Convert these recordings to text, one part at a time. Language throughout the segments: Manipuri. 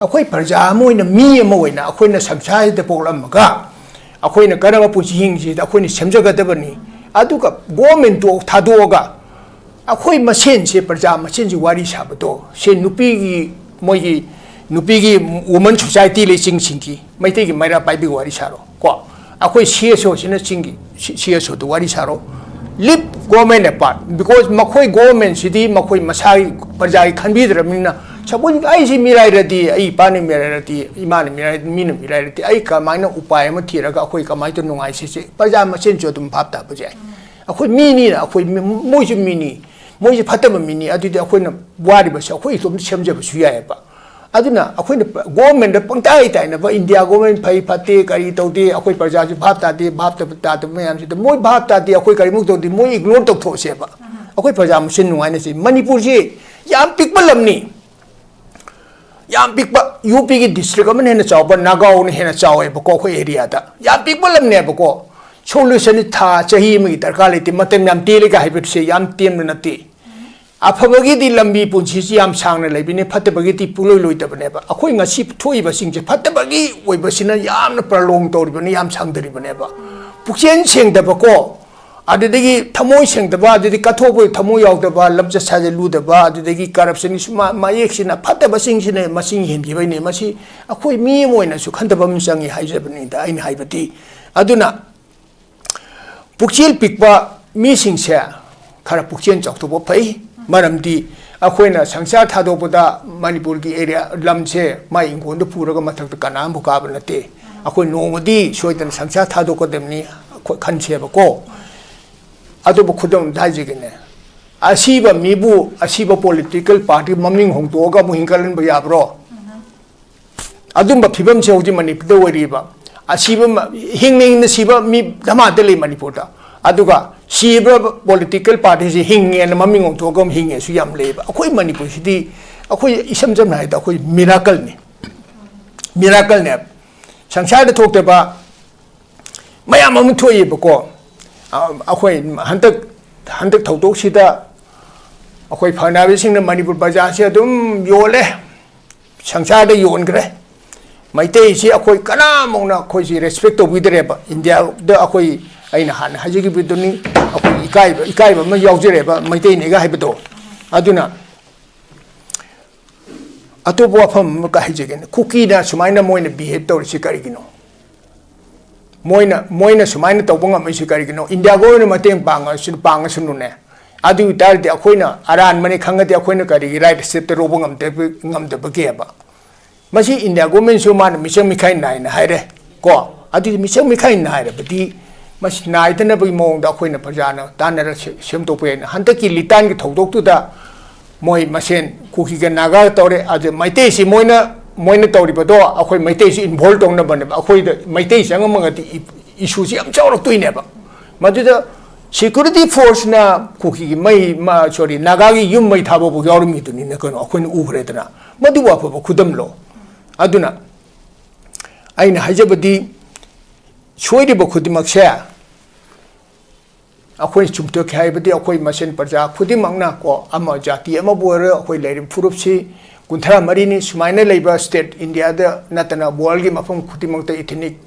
अखोई प्रजा मोइना मी मोइना अखोइना संसार द पोलमगा अखोइना करम पुची हिंगसी अखोइना सेमजगदबनी अदुगा गवर्नमेंट तो थादोगा अखोइ मसेन से प्रजा मसेन जी वारी साबतो से नुपीगी मोइगी नुपीगी वुमन सोसाइटी ले चिंगसिंगी मैतेगी मैरा पाइबी वारी सारो को अखोइ सीएसओ सिना चिंगी सीएसओ तो वारी सारो लिप गवर्नमेंट पार्ट बिकॉज मखोइ गवर्नमेंट सिदी मखोइ मसाई प्रजा की खनबीदरमिना सबुन आई सी मिराई रदी आई पानी मिराई रदी इमान मिराई मीन मिराई रदी आई कमाइना उपाय म थिरगा अखोइ कमाइ तो नुंगाइ से प्रजा मसेन जो तुम भाप ता बजाय अखोइ मीनी अखोइ मोइजु मीनी मोइजु फतब मीनी अदुदि अखोइना वारि बस अखोइ तुम सेमजब सुयायबा अदुना अखोइना गवर्नमेंट पंगताइ ताइना इंडिया गवर्नमेंट फै फते करी तौदे अखोइ प्रजा जु भाप तादे भाप ता मयाम से मोइ भाप तादे अखोइ करी मुक तौदे मोइ इग्नोर तौ थोसेबा अखोइ प्रजा मसेन नुंगाइना से मणिपुर से याम पिकबलमनी याम पिकबा यूपी की डिस्ट्रिक्ट अमन हेना चावबा नागाव ने हेना चावे बको खो एरिया दा याम पिकबलमने बको सोल्यूशन था चाही मगी दरकार लेते मतम याम तेले का हाइबट से याम तेम नते अफबगी दी लंबी पुंसी सी याम सांगने लेबिने फतबगी ती पुलोय लोइतबने बा अखोइ ngasi थोइबा सिंजे फतबगी ओइबसिना याम प्रलोंग तोरिबने याम सांगदरिबने बा पुक्सेन सेंगदबको अदुदगी थमोय सेंगदबा अदुदि कथोबो थमोय यावदबा लबज साजलुदबा अदुदगी करप्शन मायेक्सिना फतबा सिंगसिने मसिंग हेनगिबैने मसि अखोइ मी मोइना सु खंदबम संगी हाइजबनि दा आइन हाइबति अदुना पुक्सेल पिकबा मी सिंगसे खरा पुक्सेन चौथोबो फै मरमदी अखोइना संसार थादोबदा मणिपुर की एरिया लमसे माइ इंगोंद पुरगा मथक कनाम बुकाब नते अखोइ नोमदी सोइदन संसार थादोकदमनि खनसेबको अदुब खुदम दाजिगने असीबा मीबु असीबा पॉलिटिकल पार्टी ममिंग होंतोगा मुहिंकलन बयाब्रो अदुम फिबम से होजि मणिपुर वरिबा असीबा हिंगनिंग सीबा मी धमादले मणिपुर अदुगा सीबा पॉलिटिकल पार्टी से हिंगे न ममिंग होंतोगा हिंगे सु याम लेबा अखोइ मणिपुर सिदी अखोइ इसम जम नाइदा अखोइ मिराकल ने संसार थोक्तबा मयाम अमु थोइबको अखोइ हंतक थौदोक्सिदा अखोइ फनाबिसिंग मणिपुर बाजार से अदुम योले संसार योनग्रे मैतै से अखोइ कनामौना अखोइ से रेस्पेक्ट तौबिदरेबा इंडिया द अखोइ अइना हान हाजिगी बिदुनी अखोइ इकाइबा म यावजरेबा मैतै नेगा हाइबदो अदुना अतोबो अफम का हाइजेगेन कुकीना सुमाइना मोइना बिहेव तौरिसि करिगिनो मोइना सुमाइना तौबंगा मैसि करिगिनो इंडिया गोइना मतेंग पांगसुनुने अदु तारदे अखोइना अरान मने खंगदे अखोइना करिगी राइट स्टेप रोबो ngam मसी इंडिया गवर्नमेंट सु मान मिचंग मिखाइ नाइना हाइरे को अदु मिचंग मिखाइ नाइरे बदि मसी नाइदना बइ मोंग दा अखोइना प्रजाना तानरा सेमतोपेन हंतकी लितान की थौदोक्तुदा मोइ मसेन कुकी के नागा तौरे अदु मैते सि मोइना तौरिबदो अखोइ मैते सि इन्वॉल्व तौना बने अखोइ मैते संगमगति इशू सि यम चावरक्तुइनेबा मदुदा सिक्योरिटी फोर्स ना कुकी की मई मा सॉरी नागा की युम मई थाबो बु यावरमी तुनि न कनो अखोइन उखरेदना मदु वाफबो खुदमलो अदुना आइना हाइजबदी सोइदिबो खुदिमक्से अखोइ चुमतो खाइबदी अखोइ मसेन प्रजा खुदिमक्ना को अमा जाति अमा बोर अखोइ लेरिम फुरुपसि कुंथरा मरीनी सुमाइना लेबा स्टेट इंडिया द नतना वर्ल्ड की मफम खुदिमक्ता इथनिक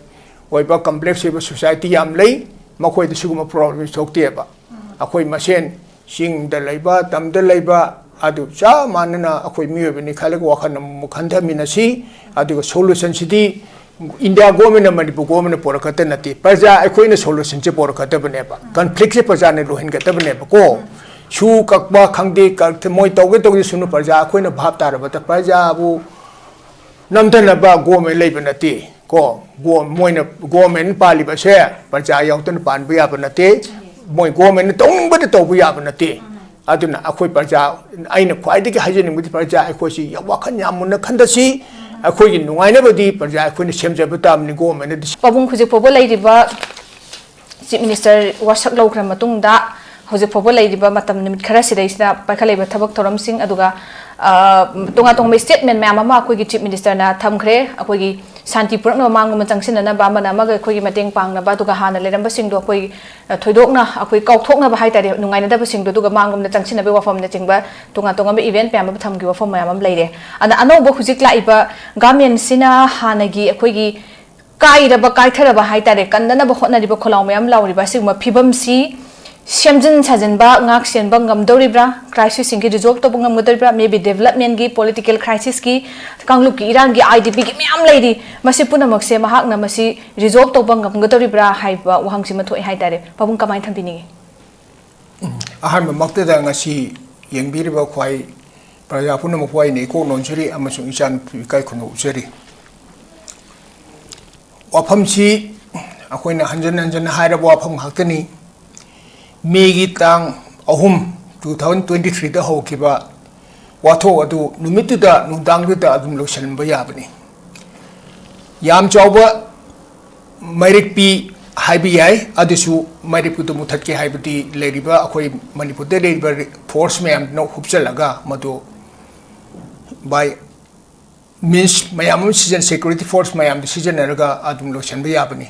ओइबा कॉम्प्लेक्स ओइबा सोसाइटी याम लई मखोइ द सुगुम प्रॉब्लम सोक्तेबा अखोइ मसेन सिंग द लेबा तम द लेबा अदु चा मानना अखोइ मियोबनि खालक वाखन मुखंधा मिनसी अदु सोल्यूशन सिदी इंडिया गवर्नमेंट मणिपुर गवर्नमेंट पोरखत नति प्रजा अखोइना सोल्यूशन से पोरखत बनेबा कॉन्फ्लिक्ट से प्रजा ने रोहिन गत बनेबा को सु ककबा खंगदे कक मोय तौगे सुनु प्रजा अखोइना भाप तारबत प्रजा बु नमदनबा गवर्नमेंट लेब नति को मोइना गवर्नमेंट पालिबा से प्रजा यावतन पानबा याब नति मोय गवर्नमेंट तौंबद तौबा याब नति अदुना अखोइ प्रजा आइना ख्वाइदगी हाइजेनिंगबदी प्रजा अखोइसि वाखन यामुना खंदसी अखोइगी नुंगाइनबदी प्रजा अखोइना सेमजब तामनि गवर्नमेंट पाबुंग खुजे फोबो लैरिबा चीफ मिनिस्टर वासक लौख्रा मतुंगदा हुजे फोबो लैरिबा मतम निमित खरा सिदैसना पाखलेबा थबक थोरमसिंग अदुगा tonga tong statement ma'am ama akoi chief minister na thamkhre akoi Santi Purak na mangum changsin na ba mana ma akoi mateng pang na ba tu ga hana leram ba sing do akoi thoidok na akoi kauthok na ba hai tare nungai na da ba sing do ga mangum na changsin na be wafam na chingba tonga tonga be event pam ba thamgi wafam mayam leire ana ano ba hujik la iba gamen sina hanagi akoi gi kai ra ba kai thara ba hai tare kandana ba hotna ri ba kholaw mayam lawri ba sing ma phibam si Shamjin Sajanba, Ngak Sien Bangam Doribra, crisis in Gizok to Bungam Gudabra, maybe development gi, political crisis ki, Kangluki, Iran gi, IDP, Miam lady, Masipuna Moxe, Mahakna Masi, Rizok to Bangam Gudabra, Haiba, Wangsimato Haitare, Pabunka Maitambini. Aham Makta Ngasi, Yang Biriba Kwai, Prayapuna Mokwai, Neko, Nonjuri, Amazon Ishan, Pikai Kuno, Zeri. Wapamsi, Akwena Hanjan and Haida Wapam Haktani. Megi tang ahum 2023 da hokiba watho adu numitu da nudang da adum lotion ba yabani yam chawba mairik pi haibi yai adusu mairik pu muthat ke haibati leriba akoi manipur de leriba force mayam no hupchalaga madu by means mayam season security force mayam decision eraga adum lotion ba yabani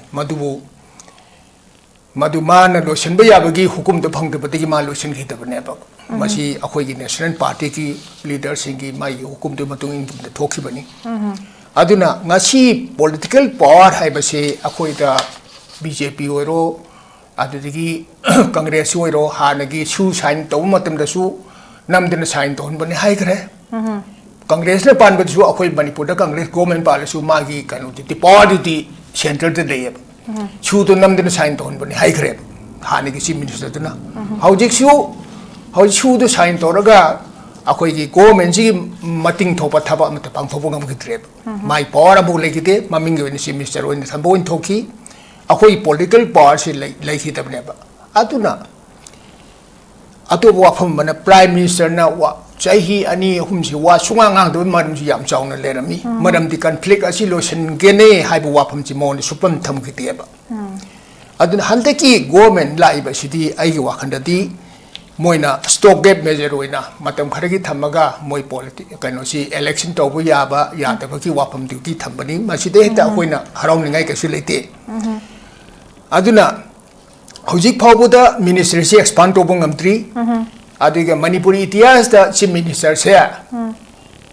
Madumana lotion by Yabagi, Hukum the Punk the Patima lotion hit the Nepa. Masi Akogi National Party leaders in my Hukum the Matung the Tokibani. Aduna, Nasi political power, I say Akoida BJP Oro, Adigi Congress Oro, Hanagi, Shoe sign, Tomatum the Su, Namden sign Don Bani Higre. Congress the Pan, but you Akoi Manipur, the Congress government policy, Magi, the party central the day. Shoot to Namden sign on Bani High Grab, Haniki Minister. How did you how shoot the sign Toraga? Akoi go menji Mating Topa Taba Matapang Topongam Kitrep. My power about like it, Maming when she Mr. When Sambo in Toki, Akoi political powers like it of never. Atuna Atu Wafam and a Prime Minister now. Chahi ani humsi wa sungang do madam si yam chawna lerami madam di conflict asi lotion gene haibu wapam chi mon supam tham khitieba adun handaki government laiba sidi ai wa khandadi moina stock gap measure oina matam kharagi thamaga moi politics kaino si election to bu yaba ya ta ki wapam di ki thambani maside ta koina haraung ningai ka su leite aduna hojik phawbuda ministry si expand to bungam tri Adiga Manipuri Itias the Chief Minister here.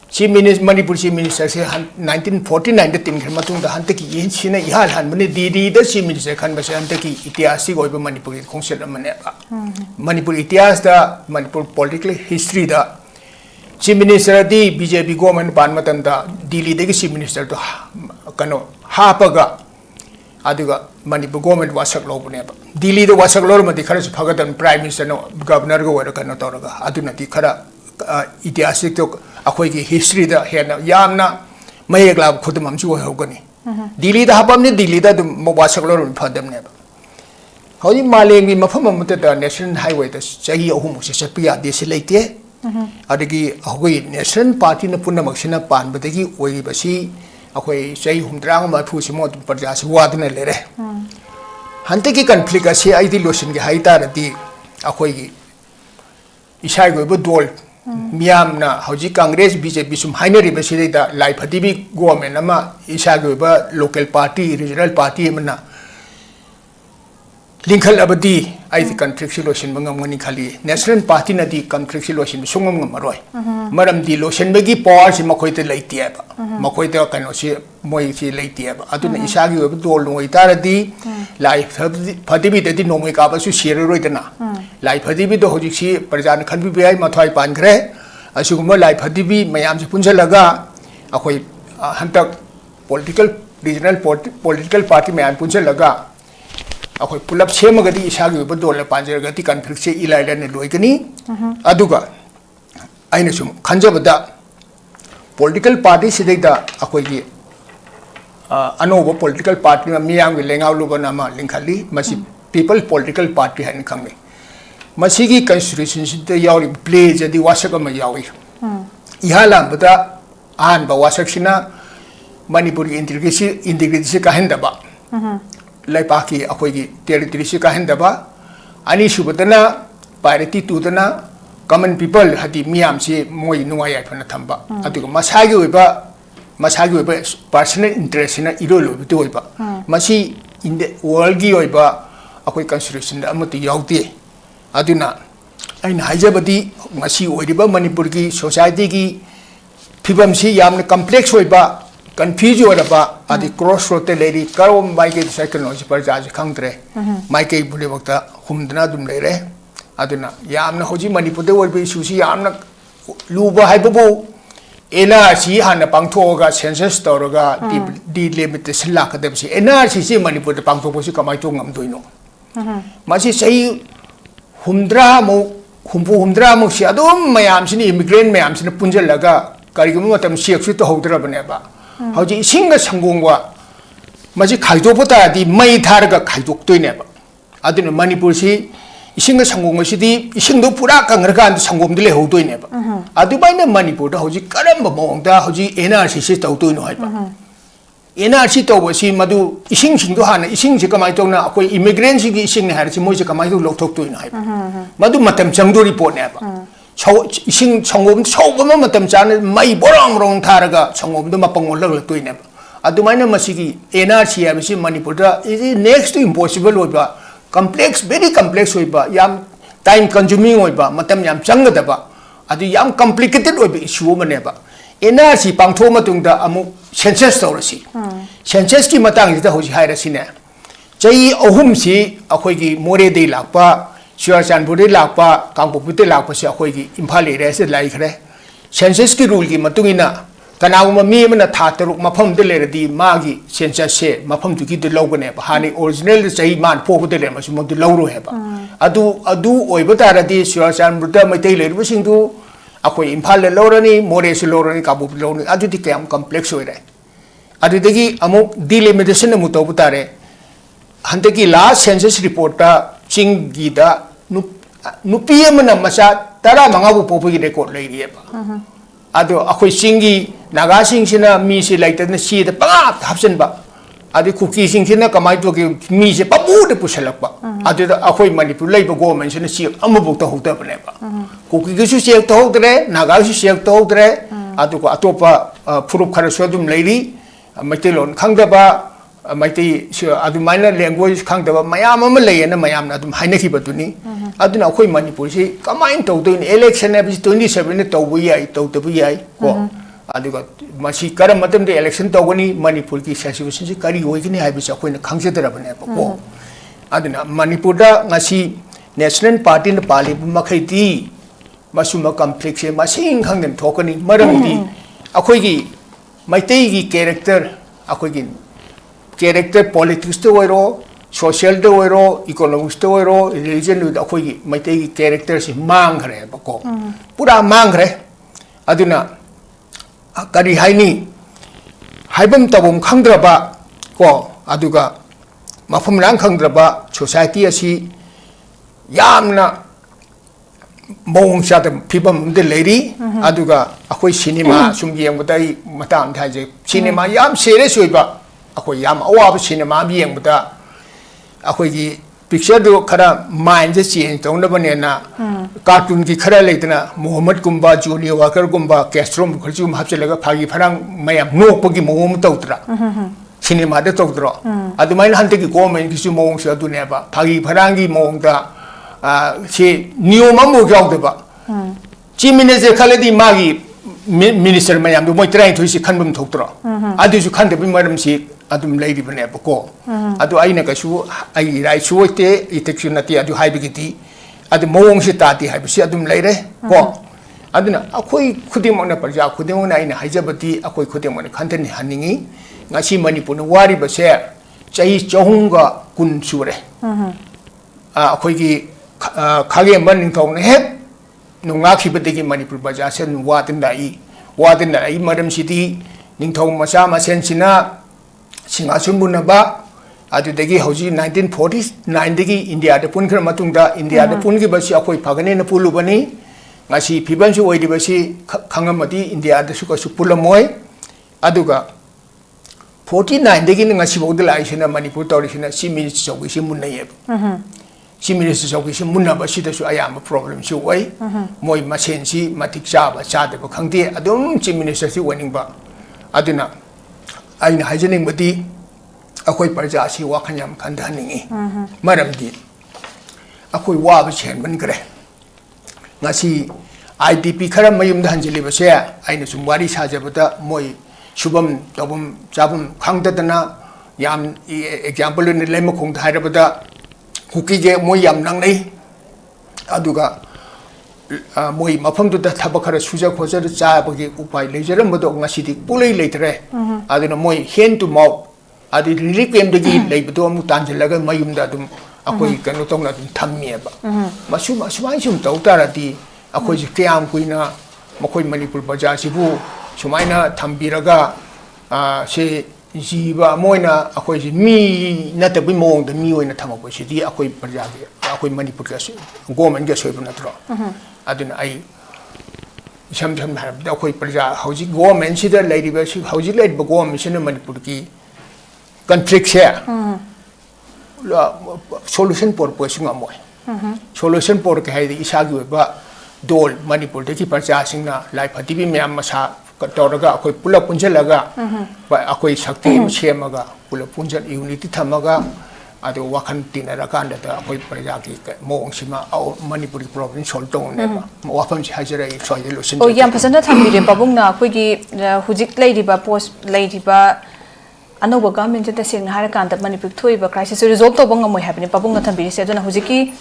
Chief Minister Manipur Chief Minister 1949 the Tim Matung the Hantaki in China Yahan Mani Didi the Chief Minister Kanbas Hantaki Itiasi over Manipur Council Manepa. Manipur Itias the Manipur political history the Chief Minister the BJP government Panmatanda Dili the Chief Minister to Kano Hapaga Adiga Manipur government was a global neighbor. Dili the was a global the Kara's Pagadan Prime Minister no Governor go to Kanotoraga, Aduna the Kara Itiasik took Akoigi history the Hena Yamna Mayagla Kutumam Hogani. Dili the Habamni Dili the Mobasaglo for them never. How you Maling in Mafamam the National Highway, the Sahi Humusapia, this late Adigi Ahoy National Party in the Punamaxina Pan, but the Webasi. Akoi say humdrang ma thu simo parjas wadne lere hante ki conflict ase ai di lotion ge haita rati akoi gi isai go dol miam na hoji congress bjp sum hainari be sire da lai phati bi government ama isai go ba local party regional party amna linkhal abadi ai di conflict solution bangam ngani khali national party na di conflict solution sungam maroi maram di lotion bagi power si makoi te leiti aba makoi te kano si moi si leiti aba aduna isagi ob dol noi taradi lai phadi bi te di nomoi ka ba su share roi dana lai phadi bi do hoji si prajan khan bi ai mathai pan gre asuguma lai phadi bi mayam si punjalaga akoi hantak political regional political party mayam punjalaga akoi pulap semagadi isagi ob dol panjaraga ti conflict se ilaila ne loigani aduga aina sum khanjabada political party sidai akoi anoba political party miyang lengaw lubana ma linkhali masi people political party han khangi masi gi constitution sida yawi play jadi wasaka ma yawi ihala bada an ba wasaksina manipuri integrity ka hendaba lai paki akoi gi territory ka hendaba ani subadana parity tudana common people hati miam si moi nuaya phana thamba adu masagi oiba personal interest na irolo bitu oiba masi in the world gi oiba akoi constitution da amatu yaute aduna aina haijabadi masi oiba manipur gi society gi phibam si yamna complex oiba confuse oiba adi crossroad te lady karo mai ke psychology par ja khangtre mai ke bule bakta humdana dum lere aduna yamna hoji manipur de oiba issue si yamna luba haibabu NRC hana pangthoga census toroga delimitation lakadabsi NRC si manipur de pangthoga si kamai to ngam doino masi sei humdra mo si adum mayam sini immigrant mayam sini punjalaga karigum matam siak su to hodra baneba hoji singa sangongwa masi khaido pota di mai tharga khaidok toineba aduna manipur si isinga sangong asidi isingdo pura kangraka and sangom dile hodoineba adubaina manipur da hoji karamba mongda hoji NRC si tawtoino haiba NRC tawbasi madu ising singdo hana ising si kamai tawna akoi immigrant si gi ising ne harsi moi si kamai to lokthok toino haiba madu matam changdo report neba ising sangom chawbama matam chana mai borang rong tharaga sangom do mapangol lak toineba adumaina masigi NRC abisi manipur da is next to impossible oiba complex very complex oiba yam time consuming oiba matam yam changadaba adu yam complicated oiba issue maneba NRC pangtho matungda amu census tawrasi census ki matang da hoji hairasi ne chai ahum si akhoi gi more dei lakpa Col.Sarat Retd lakpa kangpopu te lakpa si akhoi gi imphal area se lai khare census ki rule gi matungina kanaguma mi mana tha taruk mafam de leradi magi census se mafam tu ki de logane ba hani original chai man pho de le masu mo de lawro heba adu oiba taradi Col.Sarat Retd mai te lerbu singdu akoi imphal le lorani more se lorani kabu lorani adu ti kam complex oire adu degi amuk delimitation mu to butare hante ki last census report ta chingi da nupi amana masa tara mangabu popu gi record lai rieba ado akoi singi naga sing sina mi se laitana si da pa hapsen ba adi kuki sing sina kamai to ki mi se pabu de pusalak ba adi akoi manipur lai ba go man sina si amabu ta hota bane ba kuki gi su se to hodre naga su se to hodre adu ko atopa phurup khara so dum lairi maitilon khangdaba maiti adu minor language khangdaba mayam ama layena mayam na dum haina ki batuni aduna akoi manipur si kamain to do in election ab 27 ne to bu yai to bu yai ko aduga masi karam matam de election to gani manipur ki situation si kari hoi kini hai bisa akoi na khangse dara bane ko aduna manipur da ngasi national party na pali makhai ti masuma complex e masing khangden thokani maram di akoi gi maitai gi character akoi gi character politics to oiro social to oiro economics to oiro religion with akoi gi maitai gi character si mang khare bako pura mang khare aduna kari haini haibam tabum khangdraba ko aduga mafum rang khangdraba society asi yamna mong sa de phibam de lady aduga akoi cinema sum yeng budai matam thaje cinema yam serious oiba akoi yam awab cinema yeng buda akoi gi picture do khara mind je change tong bane na cartoon ki khara leitna Muhammad kumba Junior Walker kumba Castro khulchum hapchelaga phagi pharang mayam nokpagi mom tawtra cinema de tawdro adumain hante ki comment ki su mong sa du ne ba phagi pharang gi mong da si new mamu gaw de ba chief minister khaledi magi minister mayam do moi trying to si khanbum thoktra adu su khan de bi maram si adum lady bane bako adu aina ka su ai rai suote itection nati adu haibigiti adu mong si tati haibisi adum leire ko aduna akoi khudimona parja khudimona aina haijabati akoi khudimona khanten haningi ngasi manipur na wari ba se chai chahunga kun sure akoi gi khage man thong ne het nunga khibati manipur baja sen watin dai maram siti ningthong masa masen sina singasumuna ba adudagi hoji 1949 dagi India da pun khar matungda India da pun gi basi akoi phagane na pulu bani ngasi phiban su oidi basi khangamati India da su ka su pulamoi aduga 49 dagi ngasi bodla aisina manipur tawrisina si minutes chogi si munna ye Chief Minister Chowki Munaba Sitasu Ayam problem she way, Moi Masensi, Matik Chaba, Chad of Kangti, Adum, Chief Minister winning ba. Aduna. I know hygienic body, a quite parjasi, Wakanyam Kandani, Madam D. A quite wab chairman gre. Nasi IDP Karamayum Danjali was here, I know some worries Hajabata, Moi, Shubam, Dobum, Jabum, Kangdana, Yam example in the Lemokung Hyderabada. Kukige Moy Yam Nangnay Aduga Moy Mapam to the Tabakara Suja Kosa Zabagi Upai Laser Modong City Pulay later. Adina Moy hen to mouth. Adi Rikim the Gate, Labadom Tangelaga Mayum Dadum, Akoi Kanotona Tamiaba. Masuma Swajum Tautarati, Akoi Kiam Quina, Makoi Manipur Bajasibu, Sumaina Tambiraga, say. Jiba Moina, Akoi me, not a bimong, the new in a Tamako City, Akoi Pajabi, Akoi Manipur, Gorman gets over natural. I don't I sometimes have the Akoi Paja, how's it Gorman, see the lady, how's it late, but Gorman, Mission Manipurki, country share. Solution for pushing a moy. Solution for Kahidi Isagu, but Dole, Manipur, the keeper Jasina, like Patibi Miamasa. Toraga, Akoi Pula Punjalaga, by Akoi Shakti Shemaga, Pula Punjal Unity Tamaga, Ado Wakan Tinarakan, Akoi Parajaki, Mongshima, our Manipuri province, Solton, Wapam Hajara, Soy. Oh, Yam Pasana Tamil, Babuna, Quiggy, Hujik Lady, Post Lady, Anoba government at the same Harakan, that Manipur Tuiba crisis, result of Bongam happening, Babunga Tambi said on Huziki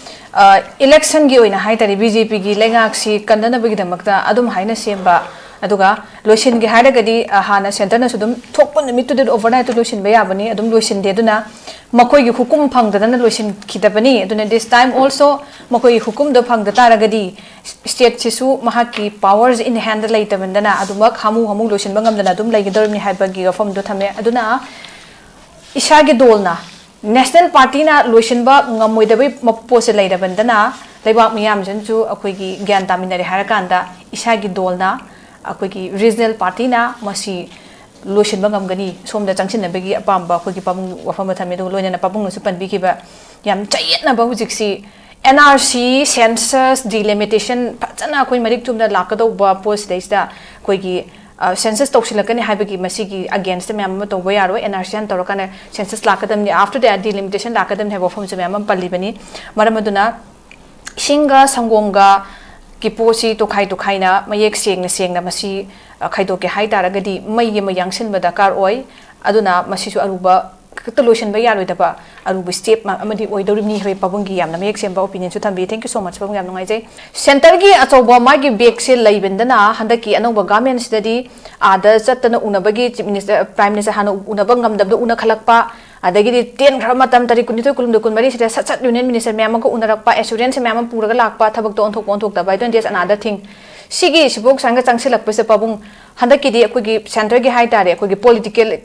election go in a height at BJP, Legaxi, Kandana Bigamakta, Adum Haina Semba. Aduga lotion ge haragadi hana center na sudum thokpon nimitu de overnight lotion be yabani adum lotion de duna makoi gi hukum phangdana lotion khidabani aduna this time also makoi hukum do phangda taragadi state chisu mahaki powers in hand later bandana adumak hamu lotion bangam dana adum laigidormi haibagi form do thame aduna ishage dolna national party na lotion ba ngamoidabai mapose laida bandana leibak miyam janju akoi gi gyan taminare harakanda ishage dolna Akwiki regional party na masi lotion bangam gani som da changchin na begi apamba akwiki pabung wafama thame do loina na pabung no supan biki ba yam chayet na ba hujiksi NRC census delimitation pachana akoi marik tum da lakado ba post days da koigi census toksilakani haibagi masigi against me am to boyaro NRC an torokana census lakadam ni after that delimitation lakadam ne wafam se am pallibani maramaduna singa sangonga Kiposi to Kaina, Mayek saying the saying the Masi Kaito Haitaragadi, May Mayangsin Badakar Oi, Aduna, Masisu Aruba, Catolution Bayarudaba, Aruba Step, Amadi Oidorimi, Pabungi, and the Mayek Semba opinion to Tambi. Thank you so much for Gamnoise. Centergi Atoba Magi Bexil Laibendana, Handaki, Anova Gamen study, others at the Unabagi, Minister Prime Minister Hano Unabangam, the Unakalakpa. Adagidi 10 gramatam tari kunito kulum do kunmari sida sat union minister memang ko unarakpa assurance memang pura lakpa thabak to onthok da by then there's another thing sigi sibok sanga changsilak pese pabung handakidi akogi center gi haitare akogi political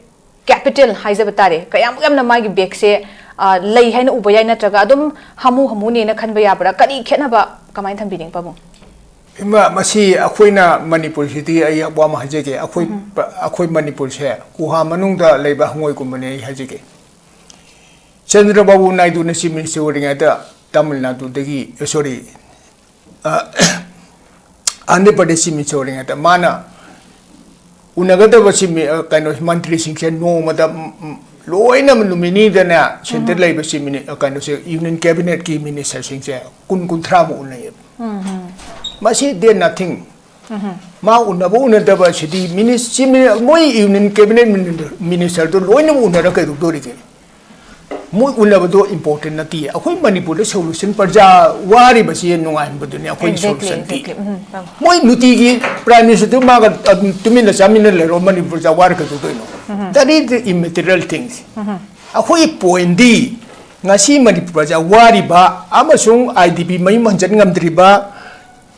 capital haizabatare kayam yamna magi bek se lei haina ubaya natraga adum hamu ne na khanba yabra kari khena ba kamai thambiding pabung ima masi akoina Manipur city ay abwa ma hajege akoi Manipur se kuha manung da leiba hngoi kumane hajege Chandrababu Naidu na Chief Minister Oringata Tamil Nadu degi sorry Andhra Pradesh Chief Minister Oringata mana unagata basi kind of mantri singchen no mata loina lumini dana center lai basi kind of union cabinet ki minister singche kun thramu unai masi they nothing ma unabu unada basi di minister moi union cabinet minister to loina unara kai dori ke Muy unabado important na ti. Ako'y Manipur na solution parja wari ba siya nung ahin ba doon ako'y solution ti. Muy nutigi prime minister mga tumin na sa amin na laro Manipur sa wari ka tutoy no. That is the immaterial things. Ako'y poendi nga si Manipur parja wari ba amasung IDP may manjan ngamdri ba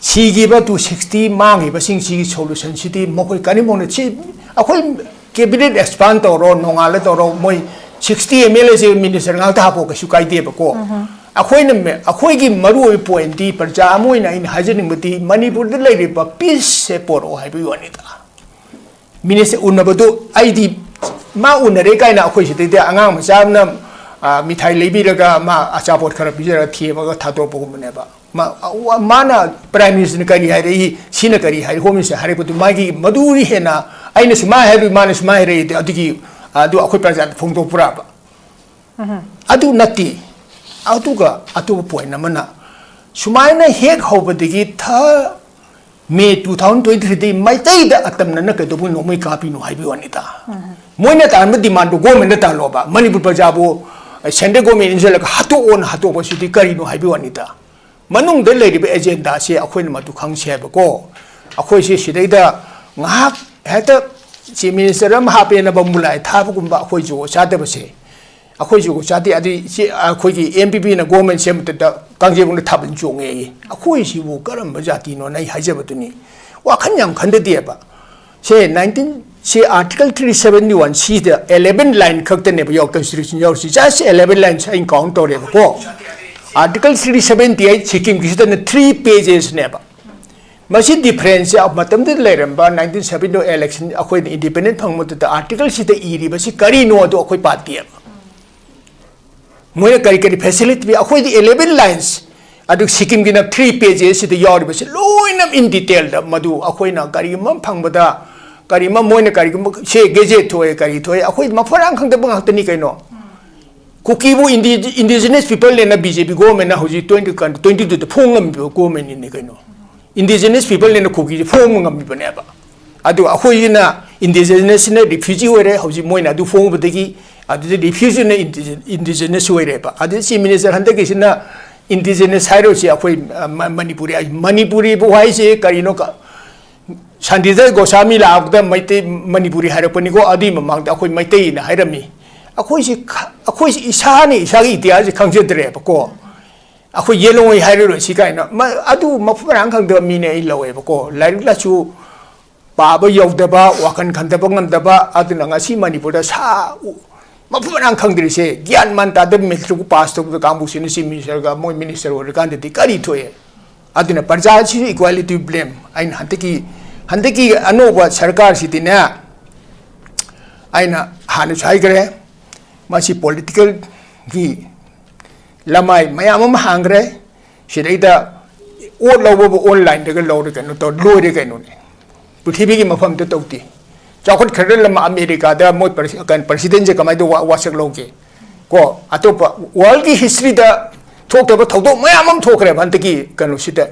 sige ba 260 mangi ba sing sige solution city moko'y kanimo na si ako'y cabinet expand toro nung ala toro mo'y 60 MLA minister ngata hapo ka sukai de bako akhoi gi maru point di parja moi na in hajening mati Manipur de lai ba peace se por o hai bi wani ta minister unabado ID ma unare kai na akhoi site de angang ma sam na 미타이 레비라가 마 아차봇 카라 비자라 티에마가 타도 보고 뭐네바 마나 프라임 미니스터 까리 하리 시나 까리 하리 홈미니스터 하리부터 마기 마두리 해나 아이네 스마 해리 마나 스마 해리 어디기 아두 아코이 프라자 봉도 브라바 아두 나티 아두가 아두 포인 나마나 수마이나 핵 호버디기 타 May 2023 maitayda atam na nakadubun no may kapi no haibi wanita. Moina ta ma demand go men ta loba Manipur pajabo sende go men injela hatu on hatu ba siti kari no haibi wanita. Manung de le ri agenda se akhoi na matu khang se ba ko akhoi se sidaida ngak heta chi minister am ha pe na ba mulai tha bu kum ba akhoi jo cha de ba se akhoi jo cha de adi si akhoi ki MPP na government sem ta 강제 분들 답은 종에 아코이 시부 그런 뭐자디노 나이 하제버더니 와 그냥 간데디에 제 19 제 article 371 C the 11 line khakte ne yo constitution yo si just 11 line chain count tore ko article 378 sikim ki the 3 pages ne ba masi difference of matam de leram ba 1972 election akoi independent phangmut the article si the iri ba si kari no do akoi party मोये करी करी फैसिलिटी भी अखोई दी 11 लाइन्स अदुक सिक्किम की ना 3 पेजेस से यार बस लोइनम इन डिटेल द मधु अखोई ना करी मम फंगबदा करी मम मोयने करी से गेजेट थोए करी थोए अखोई मफरांग खंग दबंग हतनी कइनो कुकीबु इंडिजिनस पीपल ले ना बीजेपी गवर्नमेंट ना हुजी 22 द फोंगम गवर्नमेंट नि कइनो इंडिजिनस पीपल ले ना कुकी फोंगम बि बनेबा अदु अखोई ना इंडिजिनस ने रिफ्यूजी होरे हुजी मोयना दु फोंगबदगी अदुदि रिफ्यूजी ने इंडिजिनस होरेबा अदु ची मिनिस्टर हंदगिसिना इंडिजिनस हाइरोसी अखोई मणिपुरी बुहाइसे करिनो का शांतिजय गोस्वामी लागदा मैते मणिपुरी हाइरोपनिको अदि ममांगदा अखोई मैते ना हाइरमी अखोई इसानी इसागी इतिहास खंगजेद्रेबको अखोई येलोई हाइरोसी काइना अदु मफरांग खंगदा मीने लवेबको लाइक लाचु पाबा यौदबा वाखन खंदबा ngandaba aduna ngasi manipurda sa मफुरांग खंगद्रिसे ज्ञान मान तादब मित्र को पास तो कांबुसिन सी मिनिस्टर का मोय मिनिस्टर और कांदति करी थोए अदुना प्रजा छि इक्वालिटी ब्लेम आइन हंतकी अनोबा सरकार सितिना आइना हानु छाइगरे मासी पॉलिटिकल की लमाई मयाम हांगरे सिदैदा ओ लवब ऑनलाइन दग लौरे कनो तो लोरे कनो ने पृथ्वी की मफम तो तौती चौखट खरल अमेरिका दा मोय प्रेसिडेंट जे कमाई दो वासक लोगे को अतोप वर्ल्ड की हिस्ट्री दा थोकतब थौदो मयाम थोकरे हंतकी कनो सिदा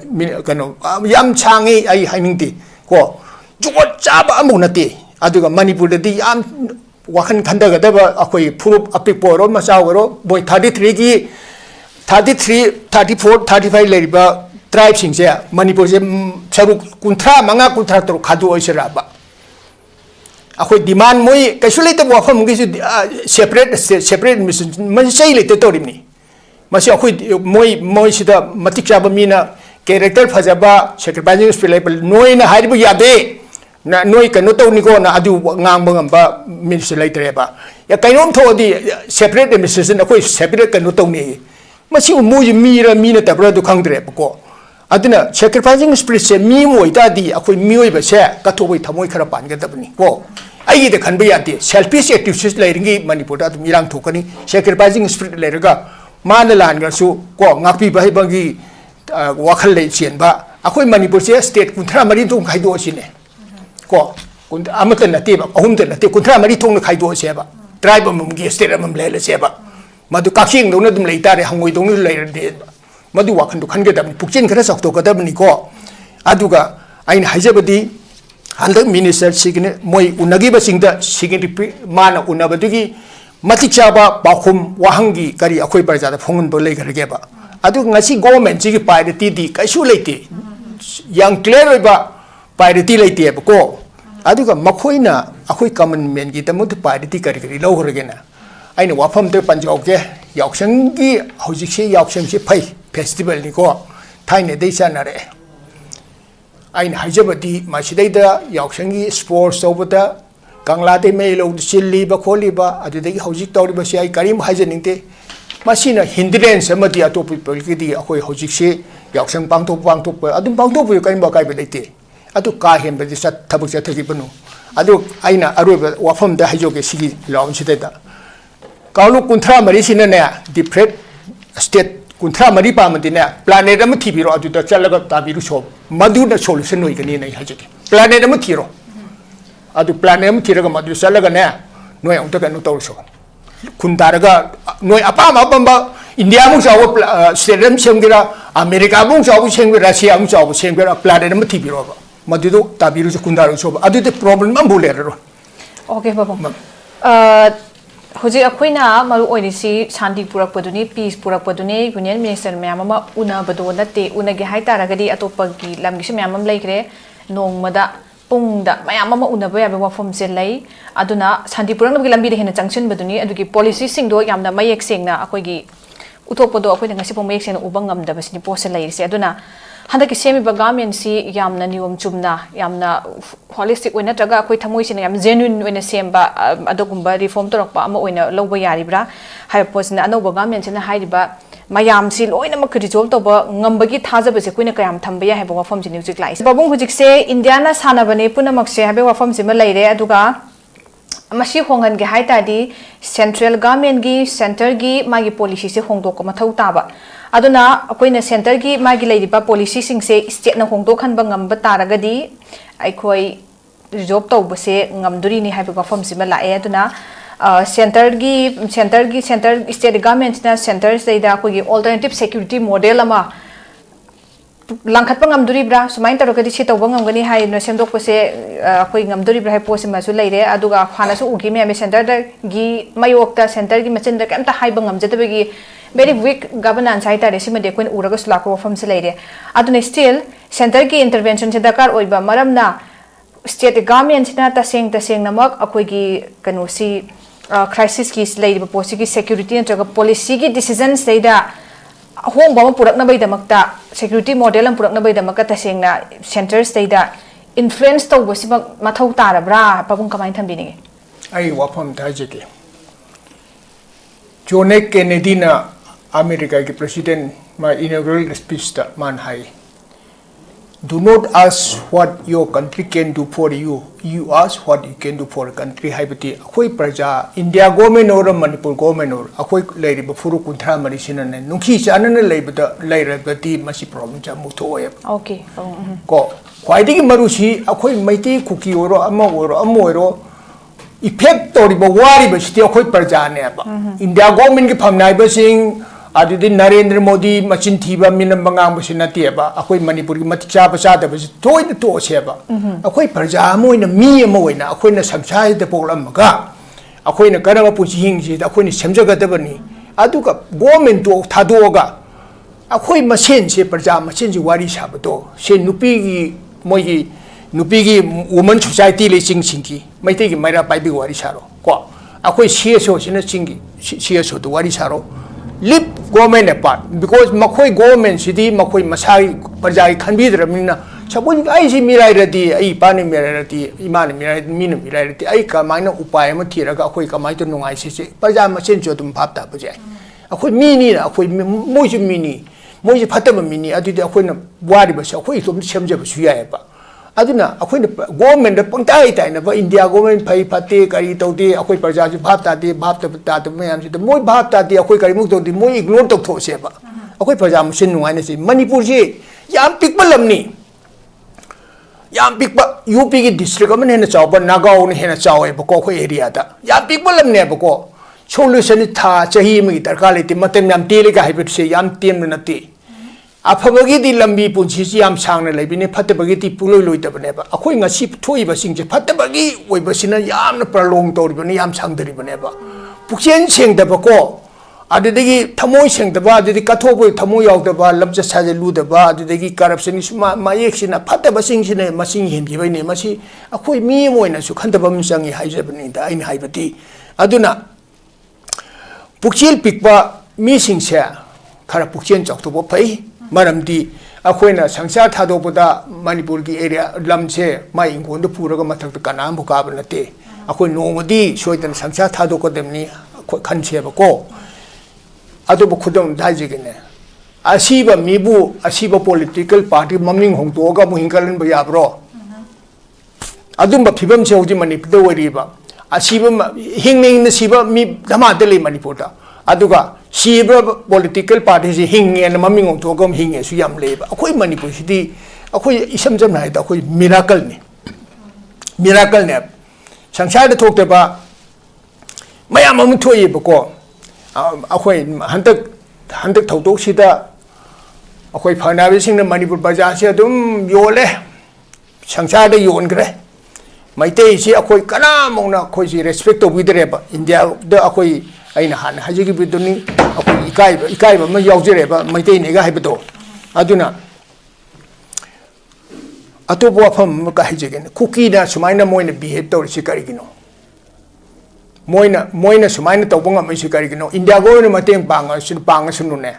कनो याम छांगी आई हाइनिंगती को जुगत चाब अमु नते अदुगा मणिपुर दि याम वाखन खंदगदब अखोई फुरुप अपिपोरो मसावरो बोय 33 की 33 34 35 लेरिबा ट्राइब सिंगसे मणिपुर से सरुक कुंथ्रा मंगा कुंथ्रा तो खादु ओइसराबा अखोई डिमांड मोय कैसु लेते वाफम गिसु सेपरेट मिशन मन सही लेते तोरिमनी मसी अखोई मोय सिदा मतिक चाबा मीना कैरेक्टर फजबा सेक्रेटरी स्पेलेबल नोयना हारिबु यादे ना नोय कनो तौनिको ना अदु ngang ngamba मिनिस्टर लेतरेबा या कैनोम थोदी सेपरेट एडमिनिस्ट्रेशन अखोई सेपरेट कनो तौनी मसी मोय मीना तबरा दु खंगद्रेबको अदुना सेक्रेटरी स्पिरिट से मी मोयदादी अखोई मियोयबसे कथोबई थमोय खरा पानगदबनी को आई द खनबे यादे सेल्फिश एक्टिविटीज लेरिंगी मणिपुर दा मिरांग थोकनी सेक्रेटरी स्पिरिट लेरगा मान लानगसु को ngakpi bai bangi wakhal le chenba अखोई मणिपुर से स्टेट कुंथ्रा मरी तुम खाइदो सिने को अमतन नते अहुम तन नते कुंथ्रा मरी थोंग खाइदो सेबा ट्राइब अमगी स्टेट अमम लेले सेबा मदु काखिंग दौन दम लेतारे हंगोय दौन लेरदे मदु वाखन दु खनगे दम पुक्चिन खरा सक्तो कदबनी को अदुगा आइन हाइजबदी हंदक मिनिस्टर सिगने मोय उनगिबा सिंगदा सिगिनि माना उनबदुगी मतिक चाबा पाखुम वाहंगी करी अखोई प्रजादा फोंगन बो लेगरगेबा अदु ngasi गवर्नमेंट सिगी प्रायोरिटी दी कैसु लेते yang clear oiba priority leite ko aduga makhoi na akhoi common man gi tamu priority kari kari lo horgena aina wafam te panjau ke yaksang gi hojik se yaksang se phai festival ni ko thaine dei sanare aina hajabati masidai da yaksang gi sports obata kangla de me lo chilli ba kholi ba adu de hojik tawri ba se ai karim hajaningte masina hindrance amadi atop people ki di akhoi hojik se yaksang pangtok adum pangtok bu karim ba kai ba leite adu ka hen ba di sat thabuk sa thagi banu adu aina aru wafam da hajo ke sigi lawn sida da Kalu कुंथ्रा मरी सिने डिफरेंट स्टेट कुंथ्रा मरी पामदिने प्लानेट अम थीबिरो अदुदा चलगा ताबिरु सो मधुना सोल्यूशन होइगनी नै हाजके प्लानेट अम थीरो अदु प्लानेट अम थीरगा मधु चलगा ने नोय अमता कनु तौरसो खुंतारगा नोय अपाम अपाम इंडिया मु जाव स्टेडियम सेंगिरा अमेरिका मु जाव सेंगिरा रशिया मु जाव सेंगिरा प्लानेट अम थीबिरो मधुदो ताबिरु खुंतारु सो अदुदे प्रॉब्लम अम बुलेरो ओके बाबा होजे अखोइना मरु ओइनिसी शांति पुरकपदुनी पीस पुरकपदुनी यूनियन मिनिस्टर मैम अमा उनाबदो नते उनगे हाइतारगदी अतोपगी लमगिस मैम अम लेखरे नोंगमदा पुंगदा मैम अमा उनाबा याबे वफमसे लै अदुना शांति पुरकनबगी लंबीदे हेना चंगसिनबदुनी अदुगी policy सिंगदो यामना मयेक सेंगना अखोइगी उथोपदो अखोइना ngasi pong mayek sengna ubang ngamdabasini pose lairse aduna handaki semiba government si yamna niyom chumna yamna holistic oina traga akoi thamoi sina yam genuine oina semba adogumba reform torakpa ama oina loba yaribra hai posina anoba government sina hairiba mayam si loina mak resolve toba ngambagi thajabase koina kayam thamba ya haiba wafam jini hujik lai babung hujik se india na sanabane punamak se habe wafam sima laire aduga मसी होंगन के हाइतादी सेंट्रल गवर्नमेंट की सेंटर की मागी पॉलिसी से होंदोक मथौ ताबा अदुना अकोइना सेंटर की मागी लेरिबा पॉलिसी सिंग से स्टेट न होंदोक खनबा ngamba तारगदी अखोइ रिजॉल्व तौबसे ngamduri ni haiba फॉर्म सिमा लाए अदुना सेंटर स्टेट गवर्नमेंट ना सेंटर सेदा अखोइ अल्टरनेटिव सिक्योरिटी मॉडल अमा langkhatpa ngamduribra sumain tarokadi si tawba ngamgani hai no semdokpase akoi ngamduribra hai posima su leire aduga khana su ugi me center da gi mayokta center gi machin da kamta haiba ngamjadabagi very weak governance hai tare sima de koin uraga slako form se leire aduna still center gi intervention se dakar oiba maramna state government na ta seng namak akoi gi kanu si crisis ki leire posi gi security ntraga policy gi decision seida hong bama purak na bai damakta security model am purak na bai damakta tasengna centers teida influence to bosiba mathau tarabra pabung kamai thambini ai wafam thajeke John F Kennedy na America ki president my inaugural speech ta man hai do not ask what your country can do for you you ask what you can do for a country haibati akhoi praja India government or Manipur government or akhoi leiriba furu kunthra mari sinane nungki chanana leibada leiragati masi problem cha muthoye okay ko khwaidigi marusi akhoi maiti kuki oro amo effect toriba wariba sti akhoi praja ne ba India government ki phamnai ba sing adudi Narendra Modi machin thiba minam bangang basina tieba akoi Manipur ki mati cha basa da bas toy to seba akoi parja moina mi moina akoi na samsai de program ga akoi na karama puchi hing ji akoi ni semjaga da bani aduga government to thadoga akoi masen se parja masen ji wari sabado se nupi gi moi nupi gi woman society le sing ki mai te gi maira pai bi wari saro ko akoi CSO sina singi CSO to wari saro lip government apart because makhoi government city makhoi masai parjai khanbidramina sabun ai si mirai rati ai pani mirai rati imani mirai minu mirai rati ai kamaina upay ma thiraga akhoi kamai to nungai se parja masen jo tum bhapta bajai akhoi mini na akhoi moji mini moji phatama mini adudi akhoi na wari ba sa akhoi tum semja ba suya ba aduna akhoi na government pangtai tai na ba India government phai phate kari tawde akhoi parja ji bhapta de bhapta ta de mayam si de moi bhapta de akhoi kari muk tawde moi ignore to tho se ba akhoi parja masin nungai na si Manipur ji yam pikba lamni yam pikba UP ki district aman hena chawba Nagaon ne hena chawe ba ko khoi area da yam pikba lamne ba ko solution tha chahi mi darkar le ti matem yam tele ga haibet se yam tem na ti afabagi di lambi punchi si yam sang na lebi fatabagi ti puloi loi tabane ba akhoi ngasi thoi ba sing je fatabagi oi ba sina yam na pralong tori ba yam sang dari ba ne ba pukchen seng da ba ko adudagi thamoi seng da ba adudi katho bo thamoi yaw da ba labja sa je lu da ba adudagi corruption is ma yek sina fataba sing sina masing hen gi bai ne masi akhoi mi moi na su khanda ba msangi hai je ba ni da ai ni hai ba ti aduna pukchil pikba mi sing se khara pukchen chok to bo pai maramdi akhoi na sangsa thado boda Manipur ki area lam se mai ingon do pura ga mathak ta kanam buka ba nate akhoi nomadi soitan sangsa thado ko demni khan che ba ko adu bu khudam daji ge ne asiba mibu asiba political party maming hong to ga mu hinkalan ba ya bro adum ba phibam che hoji Manipur do wari ba asiba hingning na siba mi dhamadali Manipur ta aduga siba political party si hinge na mamingong togam hinge su yam leba akoi Manipur sidi akoi isam jam na ida akoi miracle ne sangsar da thokte ba mayam am thoi ba ko akoi handak thodok sida akoi phanabi sing na Manipur bazaar se adum yole sangsar da yon gre maite si akoi kana mongna akoi si respect to widre ba India da akoi aina han hajigi biduni akoi ikai ba ma yaujire ba maite ne ga haibdo aduna atobo afam ka hajigi cookie na sumaina moina behave to si karigino moina sumaina to bonga mai si karigino India go ne mateng panga sunu ne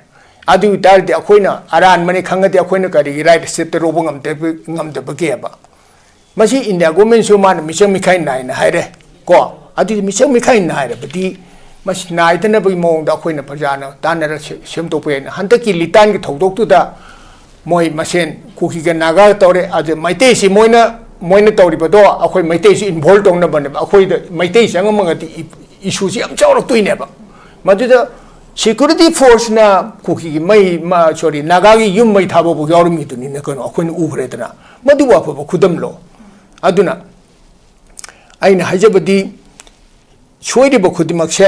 adu tar de akoi na aran mane khanga de akoi na karigi right set ro bongam de ba ke ba masi India government so man misang mikai nai na haire ko adu misang mikai nai ra badi mas nai tana bai mong da khoi na prajana tanara sem to pe hanta ki litan ki thodok tu da moi masen kuki ga naga tore ade maite si moina tori ba do akhoi maite si involve tong na ban akhoi da maite sang ma ngati issue si am chawrak tu ne ba madu da security force na kuki gi mai ma sorry naga gi yum mai thabo bu yaur mi tu ni ne ko akhoi nu ubre dana madu wa ba khudam lo aduna aina hajabadi soidi ba khudimak se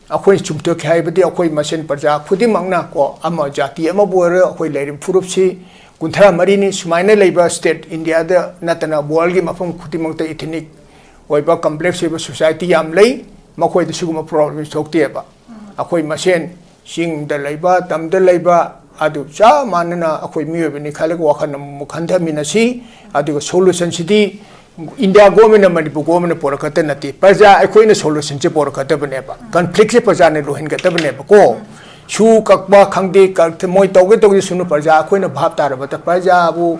akoi chumto khai badi akoi masen parja khudimak na ko ama jati ama bore akoi leirim furup si kunthara marini sumaina leiba state India da natana world gi mafam khudimak ta ethnic oiba complex eba society yam lei makoi da suguma problem thokte ba akoi masen sing da leiba tam da leiba adu cha manana akoi miyobe ni khalag wakhan mukhantha minasi adu solution sidi India government Manipur government porakata nati praja akoi na solution che porakata bane ba conflict se praja ne rohin gata bane ba ko shu kakba khangde kak moi toge sunu praja akoi na bhab tar ba ta praja bu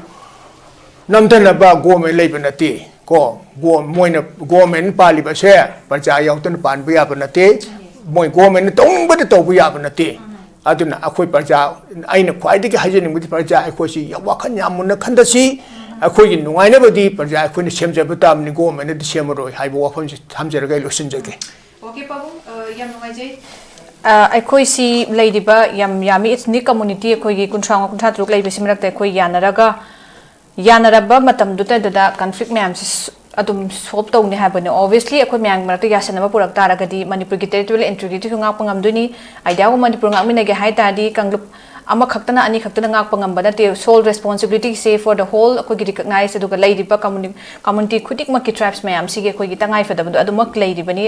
namtana ba government lei banati ko moina government pali ba se praja yautan pan bu ya banati moi government tong ba to bu ya banati aduna akoi praja aina khwai de hajeni mudi praja akoi si wakhan yamuna khandasi akoi gi nungaina badi praja akoi ne semja batam ni go mena de semro haibo wafam si thamjara gai losin jage okay pabu yam nungai jai akoi si leidiba yami ethnic community akoi gi kunthang truk leibe simrak te akoi yanaraba matam duta da conflict mayam si adum solve tawni habane obviously akoi myang marakta yasanaba purak taragadi Manipur gi territorial integrity hu ngak pangam duni idea go Manipur ngak mina ge hai ta di kanglup ama khaktana ani khaktana ngak pangam bana te sole responsibility say for the whole akoi gi recognize aduga leidiba community khudik ma ki tribes mayam sige akoi gi tangai fadabadu adumak leidibani